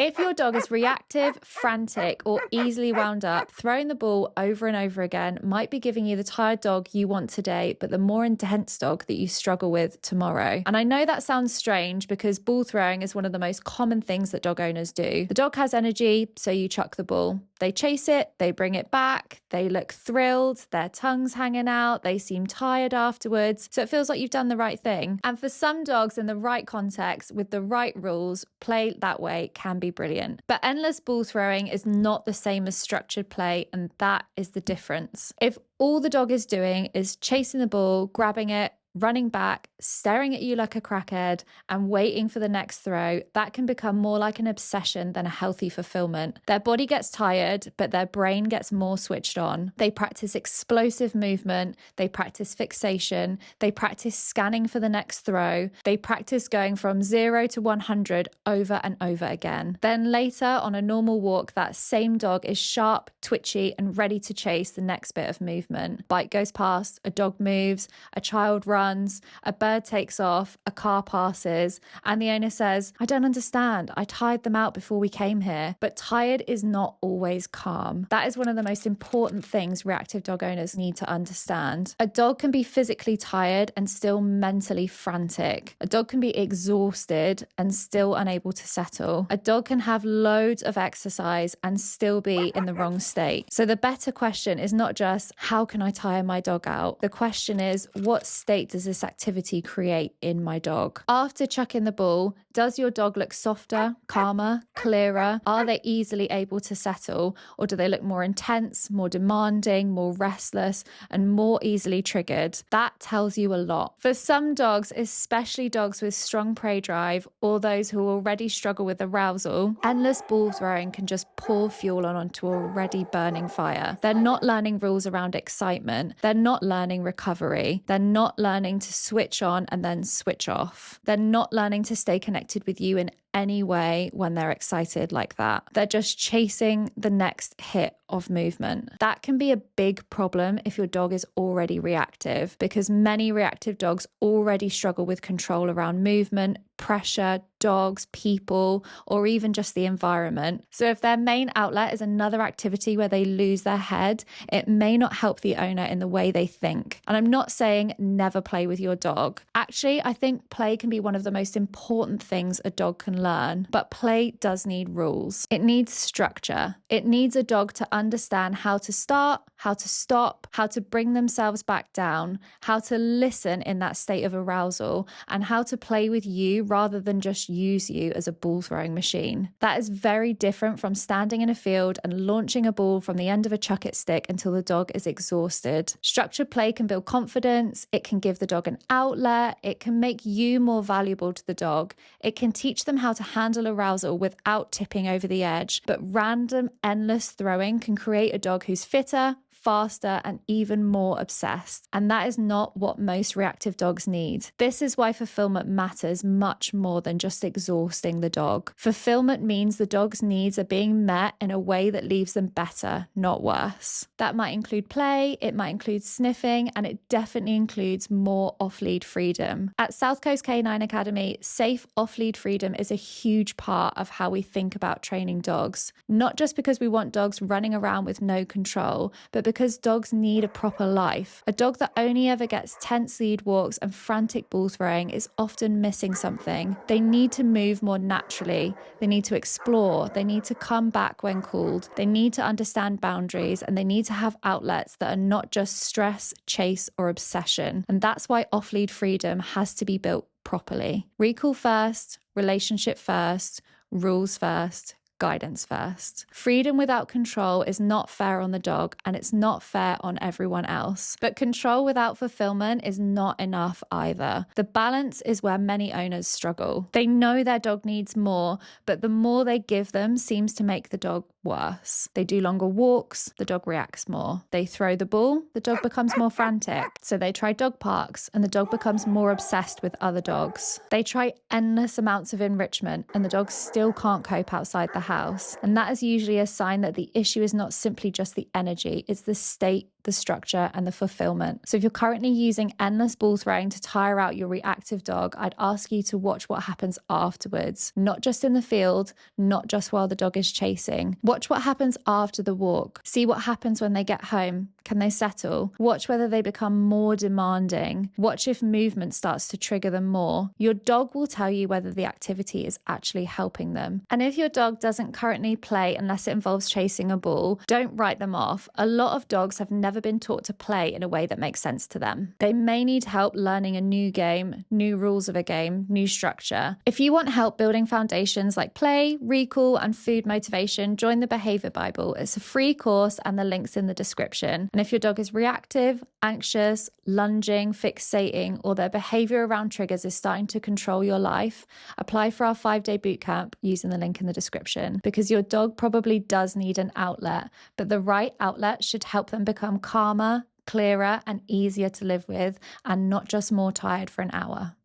If your dog is reactive, frantic, or easily wound up, throwing the ball over and over again might be giving you the tired dog you want today, but the more intense dog that you struggle with tomorrow. And I know that sounds strange because ball throwing is one of the most common things that dog owners do. The dog has energy, so you chuck the ball. They chase it, they bring it back, they look thrilled, their tongue's hanging out, they seem tired afterwards. So it feels like you've done the right thing. And for some dogs in the right context, with the right rules, play that way can be brilliant. But endless ball throwing is not the same as structured play, and that is the difference. If all the dog is doing is chasing the ball, grabbing it, running back, staring at you like a crackhead, and waiting for the next throw, that can become more like an obsession than a healthy fulfillment. Their body gets tired, but their brain gets more switched on. They practice explosive movement, they practice fixation, they practice scanning for the next throw, they practice going from 0 to 100 over and over again. Then later, on a normal walk, that same dog is sharp, twitchy, and ready to chase the next bit of movement. Bike goes past, a dog moves, a child runs, a bird takes off, a car passes, and the owner says, "I don't understand. I tired them out before we came here." But tired is not always calm. That is one of the most important things reactive dog owners need to understand. A dog can be physically tired and still mentally frantic. A dog can be exhausted and still unable to settle. A dog can have loads of exercise and still be in the wrong state. So the better question is not just, how can I tire my dog out? The question is, what state does this activity create in my dog? After chucking the ball, does your dog look softer, calmer, clearer? Are they easily able to settle? Or do they look more intense, more demanding, more restless, and more easily triggered? That tells you a lot. For some dogs, especially dogs with strong prey drive or those who already struggle with arousal, endless ball throwing can just pour fuel onto already burning fire. They're not learning rules around excitement. They're not learning recovery. They're not learning to switch on and then switch off. They're not learning to stay connected with you in any way when they're excited like that. They're just chasing the next hit of movement. That can be a big problem if your dog is already reactive, because many reactive dogs already struggle with control around movement, pressure, dogs, people, or even just the environment. So if their main outlet is another activity where they lose their head, it may not help the owner in the way they think. And I'm not saying never play with your dog. Actually, I think play can be one of the most important things a dog can learn, but play does need rules. It needs structure. It needs a dog to understand how to start, how to stop, how to bring themselves back down, how to listen in that state of arousal, and how to play with you rather than just use you as a ball throwing machine. That is very different from standing in a field and launching a ball from the end of a chuck it stick until the dog is exhausted. Structured play can build confidence, it can give the dog an outlet, it can make you more valuable to the dog, it can teach them how to handle arousal without tipping over the edge. But random, endless throwing can create a dog who's fitter, faster, and even more obsessed. And that is not what most reactive dogs need. This is why fulfillment matters much more than just exhausting the dog. Fulfillment means the dog's needs are being met in a way that leaves them better, not worse. That might include play, it might include sniffing, and it definitely includes more off-lead freedom. At South Coast Canine Academy, safe off-lead freedom is a huge part of how we think about training dogs. Not just because we want dogs running around with no control, but because dogs need a proper life. A dog that only ever gets tense lead walks and frantic ball throwing is often missing something. They need to move more naturally. They need to explore. They need to come back when called. They need to understand boundaries, and they need to have outlets that are not just stress, chase, or obsession. And that's why off-lead freedom has to be built properly. Recall first, relationship first, rules first, guidance first. Freedom without control is not fair on the dog, and it's not fair on everyone else. But control without fulfillment is not enough either. The balance is where many owners struggle. They know their dog needs more, but the more they give them seems to make the dog worse. They do longer walks, the dog reacts more. They throw the ball, the dog becomes more frantic. So they try dog parks, and the dog becomes more obsessed with other dogs. They try endless amounts of enrichment, and the dog still can't cope outside the house. And that is usually a sign that the issue is not simply just the energy, it's the state the the structure, and the fulfillment. So if you're currently using endless ball throwing to tire out your reactive dog, I'd ask you to watch what happens afterwards, not just in the field, not just while the dog is chasing. Watch what happens after the walk. See what happens when they get home. Can they settle? Watch whether they become more demanding. Watch if movement starts to trigger them more. Your dog will tell you whether the activity is actually helping them. And if your dog doesn't currently play unless it involves chasing a ball, don't write them off. A lot of dogs have never been taught to play in a way that makes sense to them. They may need help learning a new game, new rules of a game, new structure. If you want help building foundations like play, recall, and food motivation, join the Behavior Bible. It's a free course and the link's in the description. And if your dog is reactive, anxious, lunging, fixating, or their behavior around triggers is starting to control your life, apply for our 5-day bootcamp using the link in the description, because your dog probably does need an outlet, but the right outlet should help them become calmer, clearer, and easier to live with, and not just more tired for an hour.